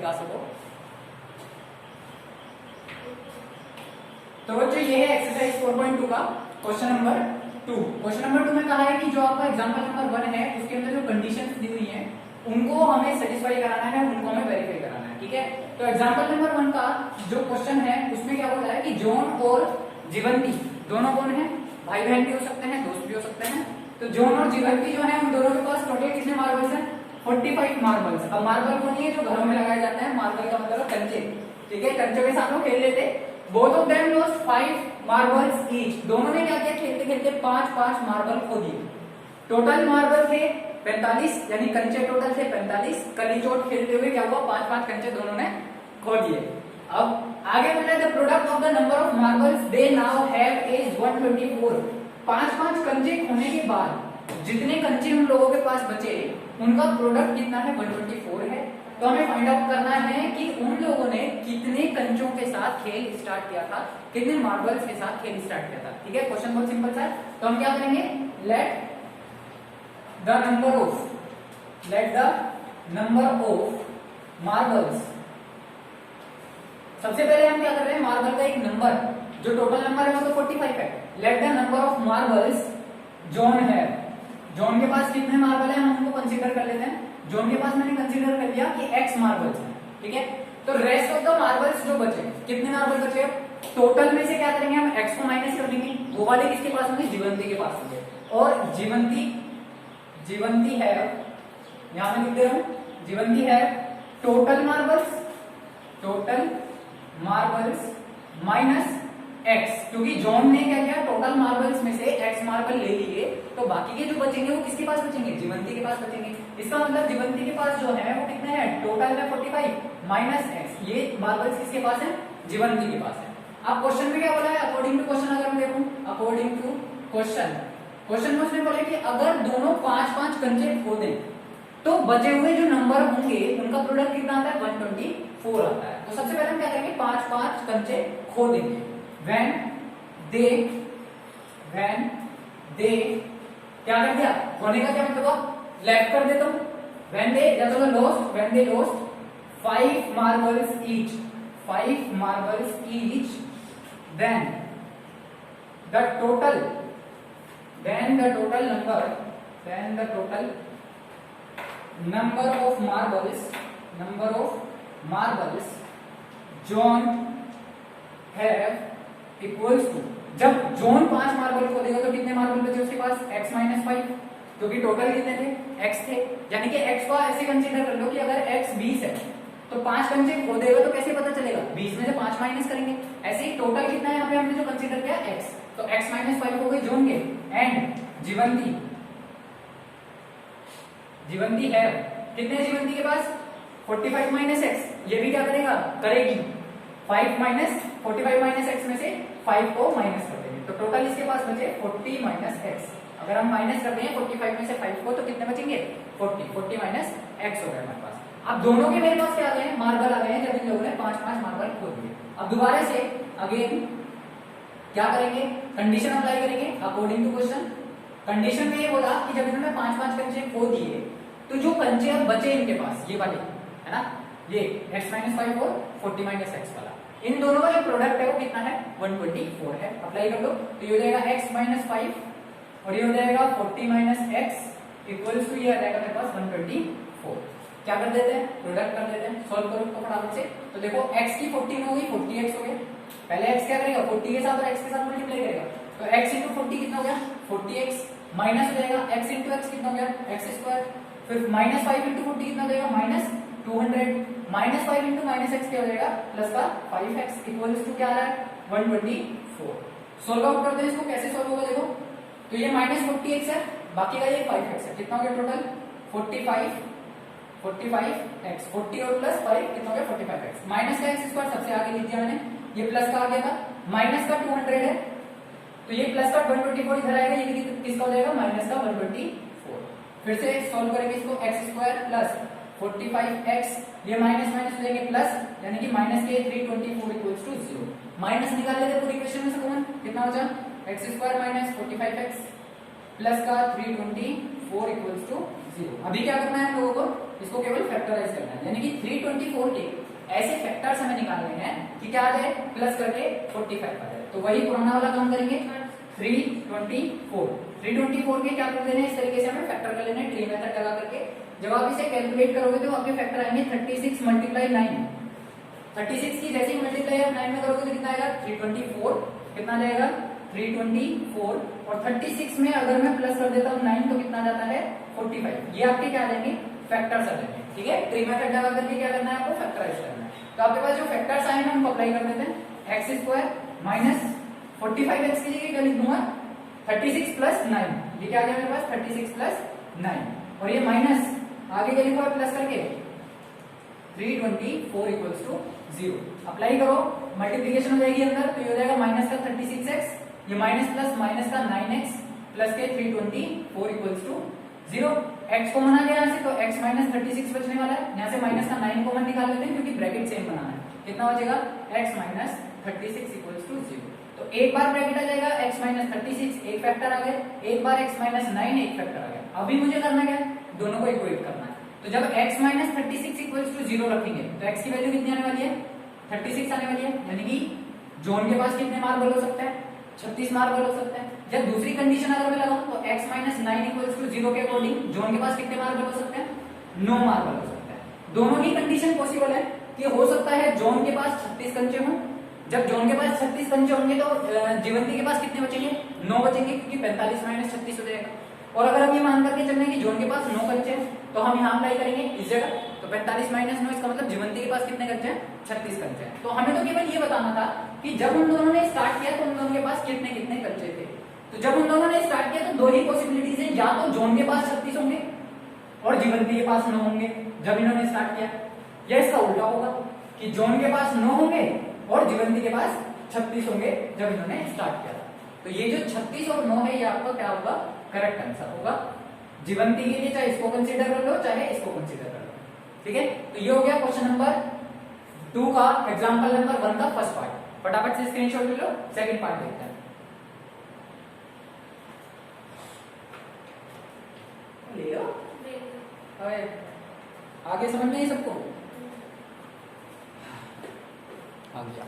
दिखा सको। तो बच्चों ये है एक्सरसाइज 4.2 का क्वेश्चन नंबर 2। क्वेश्चन नंबर 2 में कहा है कि जो आपका एग्जांपल नंबर 1 है उसके अंदर जो कंडीशंस दी हुई हैं उनको हमें सेटिस्फाई कराना है, उनको हमें वेरीफाई कराना है। ठीक है, तो एग्जांपल नंबर 1 का जो क्वेश्चन है उसमें क्या बोला है कि जॉन और जीवंती दोनों कौन है, भाई बहन भी हो सकते हैं, दोस्त भी हो सकते हैं। तो जॉन और जीवंती जो है उन दोनों के पास टोटल कितने मार्बल्स हैं, 45 मार्बल्स। अब मार्बल कौन है जो घरों में लगाए जाते हैं, मार्बल का मतलब कंचे। ठीक है, कंचों के साथ वो खेल लेते। Both of them lost 5 marbles each. दोनों ने क्या किया, खेलते खेलते 5-5 मार्बल खो दिए। टोटल मार्बल थे 45, यानी कंचे टोटल थे 45। कली चोट खेलते हुए क्या हुआ, 5-5 कंचे दोनों ने खो दिए। अब आगे बोला है the product of the number of marbles they now have is 124। 5-5 कंचे खोने के बाद जितने कंचे उन लोगों के पास बचे उनका प्रोडक्ट कितना है, 124 है। तो हमें फाइंड आउट करना है कि उन लोगों ने कितने कंचों के साथ खेल स्टार्ट किया था, कितने मार्बल्स के साथ खेल स्टार्ट किया था। ठीक है, क्वेश्चन बहुत सिंपल सा है। तो हम क्या करेंगे, let the number of marbles. सबसे पहले हम क्या कर रहे हैं, मार्बल का एक नंबर, जो टोटल नंबर है वो तो 45 है। Let the number of marbles John है। जॉन के पास कितने मार्बल है हम उनको कंसीडर कर लेते हैं। जॉन के पास मैंने कंसीडर कर लिया कि x मार्बल्स हैं। ठीक है, तो रेस्ट ऑफ द मार्बल्स जो बचे, कितने मार्बल बचे, टोटल में से क्या करेंगे हम, x को माइनस कर देंगे। वो वाले किसके पास होंगे, जीवंती के पास होंगे। और जीवंती है, यहां पे लिख दे रहा हूं, जीवंती है टोटल मार्बल्स माइनस x, क्योंकि जॉन ने क्या किया, टोटल मार्बल्स में से x मार्बल ले लिए, तो बाकी के जो बचेंगे वो किसके पास बचेंगे, जीवंती के पास बचेंगे। इसका मतलब जीवंती के पास जो है वो कितने हैं, टोटल में 45 माइनस x, ये मार्बल्स किसके पास है, जीवंती के पास है। अब क्वेश्चन में क्या बोला है, अकॉर्डिंग टू क्वेश्चन अगर मैं देखूं, अकॉर्डिंग टू क्वेश्चन में उसने बोला कि अगर दोनों 5-5 कंचे खो दें तो बचे हुए जो नंबर होंगे उनका प्रोडक्ट कितना आता है, 124 आता है। तो सबसे पहले हम क्या करेंगे, 5-5 कंचे खो देंगे। when they क्या कर दिया, होने का क्या मतलब, लेफ्ट कर देता हूं। when they lost 5 marbles each, then the total number of marbles John have equals to, जब जॉन 5 मार्बल को देगा तो कितने मार्बल बचे उसके पास, x माइनस 5, क्योंकि टोटल कितने थे, x थे। यानी कि x को ऐसे कंसीडर कर लो कि अगर x 20 है तो 5 कंचे खो देगा तो कैसे पता चलेगा, 20 में से 5 माइनस करेंगे। ऐसे ही टोटल कितना है यहाँ पे हमने जो कंसीडर किया x, तो x माइनस 5 हो गई जॉन के, एंड जीवंती है, कितने जीवंती के पास, 45 माइनस x, ये भी क्या करेगी 5 माइनस 45 माइनस एक्स में से 5 को माइनस कर देंगे, तो टोटल इसके पास बचे 40 माइनस एक्स। अगर हम माइनस करते हैं 45 में से 5 को तो कितने बचेंगे, 40 माइनस एक्स हो गया हमारे पास। अब दोनों के मेरे पास क्या आ गए हैं, मार्बल आ गए हैं, जब इन लोगों ने 5-5 मार्बल खो दिए। अब दोबारा से अगेन क्या करेंगे, कंडीशन अप्लाई करेंगे अकॉर्डिंग टू क्वेश्चन। कंडीशन में ये बोला कि जब इन्होंने 5-5 कंचे खो दिए तो जो कंचे अब बचे इनके पास, ये वाले है ना, ये x माइनस 5 और 40 माइनस एक्स वाला, इन दोनों का जो प्रोडक्ट है वो कितना है, 124 है। अप्लाई कर दो तो ये हो जाएगा x माइनस 5 और ये हो जाएगा 40 माइनस एक्स इक्वल्स टू, ये आ जाएगा मेरे पास 124। क्या कर देते हैं, प्रोडक्ट कर देते हैं, सॉल्व करो तो फटाफट से। तो देखो x की 40 में हो गई, 40x हो गया। पहले x क्या करेगा, 40 के साथ और x के साथ मल्टीप्लाई करेगा, तो x इंटू 40 कितना हो गया, 40x, माइनस हो जाएगा x इंटू एक्स कितना हो गया, x स्क्वायर, फिर माइनस 5 इंटू 40 कितना हो जाएगा, minus 200, minus 5 into minus x क्या हो जाएगा, प्लस का 5x इक्वल्स टू क्या आ रहा है, 124। सोल्व आउट करते हैं इसको, कैसे सोल्व होगा देखो, तो ये माइनस 40x है, बाकी का ये 5x है, कितना हो गया टोटल 45x, 40 और प्लस 5 कितना हो गया 45x, माइनस का एक्स स्क्वायर सबसे आगे लिख दिया मैंने, ये प्लस का आ गया था, माइनस का 200 है तो ये प्लस का 124 इधर आएगा, ये किसका हो जाएगा, माइनस का 124। फिर से सोल्व करेंगे इसको, एक्स स्क्वायर प्लस 45x, ये माइनस माइनस हो जाएंगे प्लस, यानी कि माइनस के 324 इक्वल्स टू 0। माइनस निकाल लेते पूरी इक्वेशन में से कॉमन, कितना हो जाए, x square minus 45x plus का 324 इक्वल्स टू 0। अभी क्या करना है हम लोगों को, इसको केवल फैक्टराइज करना है, यानी कि 324 के ऐसे फैक्टर्स हमें निकालने हैं कि क्या आ जाए, प्लस करके 45 आ जाए। तो वही पुराना वाला काम करेंगे, 324 के क्या कर देने हैं, इस तरीके से हमें फैक्टर कर लेने हैं ट्री मेथड लगा करके। जब आप इसे कैलकुलेट करोगे तो आपके फैक्टर आएंगे 36 मल्टीप्लाई 9। 36 की जैसे ही मल्टीप्लाई आप 9 में करोगे तो कितना आएगा, 324। कितना जाएगा, 324। और 36 में अगर मैं प्लस कर देता हूँ 9 तो कितना जाता है, 45। ये आपके क्या आ जाएंगे, फैक्टर्स आ जाएंगे। ठीक है, ट्री मेथड लगा करके क्या करना है, आपको फैक्टराइज करना है। तो आपके पास जो फैक्टर्स आए हैं हम अप्लाई कर देते हैं। एक्स स्क्वायर माइनस 45x की जगह क्या लिख दूंगा, 36 प्लस 9। ये क्या आ गया मेरे पास, 36 प्लस 9। और ये माइनस आगे क्या लिखा है, प्लस करके 324 इक्वल्स टू 0। अप्लाई करो, मल्टीप्लीकेशन हो जाएगी अंदर, तो ये हो जाएगा माइनस का 36x, ये माइनस प्लस माइनस का 9x प्लस के 324 इक्वल्स टू 0। x कॉमन आ गया यहाँ से, तो x माइनस 36 बचने वाला है। यहाँ से माइनस का 9 कॉमन निकाल लेते हैं क्योंकि ब्रैकेट सेम बनाना है। कितना बचेगा, x माइनस 36 इक्वल्स टू 0। तो एक बार ब्रैकेट आ जाएगा x माइनस 36, एक फैक्टर आ गया, एक बार x माइनस 9, एक फैक्टर आ गया। अभी मुझे करना क्या है, दोनों को इक्वेट करना है। तो जब x माइनस 36 इक्वल्स टू 0 रखेंगे तो x की वैल्यू कितनी आने वाली है, 36 आने वाली है। यानी कि जोन के पास कितने मार्बल हो सकते हैं, 36 मार्बल हो सकते हैं। जब दूसरी कंडीशन अगर मैं लगाऊं तो x माइनस 9 इक्वल्स टू 0 के अकॉर्डिंग जोन के पास कितने मार्बल हो सकते हैं, 9 मार्बल हो सकते हैं। दोनों ही कंडीशन पॉसिबल है कि हो सकता है जोन के पास 36 कंचे हों। जब जोन के पास 36 कंचे होंगे तो जीवंती के पास कितने बचेंगे, 9 बचेंगे, क्योंकि 45 माइनस 36 हो जाएगा। और अगर हम ये मान करके चल रहे हैं कि जोन के पास 9 कंचे हैं तो हम यहाँ अप्लाई करेंगे इस जगह, तो 45 माइनस 9 इसका मतलब जीवंती के पास कितने कंचे हैं, 36 कंचे हैं। तो हमें तो केवल ये बताना था कि जब उन दोनों ने स्टार्ट किया तो उन दोनों के पास कितने कितने कंचे थे। तो जब उन दोनों ने स्टार्ट किया तो दो ही पॉसिबिलिटीज है, या तो जोन के पास 36 होंगे और जीवंती के पास 9 होंगे जब इन्होंने स्टार्ट किया, या इसका उल्टा होगा कि जोन के पास 9 होंगे और जीवंती के पास 36 होंगे जब इन्होंने स्टार्ट किया। तो ये जो 36 और 9 है ये आपका क्या होगा, करेक्ट आंसर होगा। जीवंती के लिए चाहे इसको कंसीडर कर लो चाहे इसको कंसीडर कर लो। ठीक है, तो ये हो गया क्वेश्चन नंबर 2 का एग्जांपल नंबर 1 का फर्स्ट पार्ट। फटाफट से स्क्रीनशॉट ले लो, सेकंड पार्ट देखते हैं। ले लो, आगे समझ में सबको आ गया।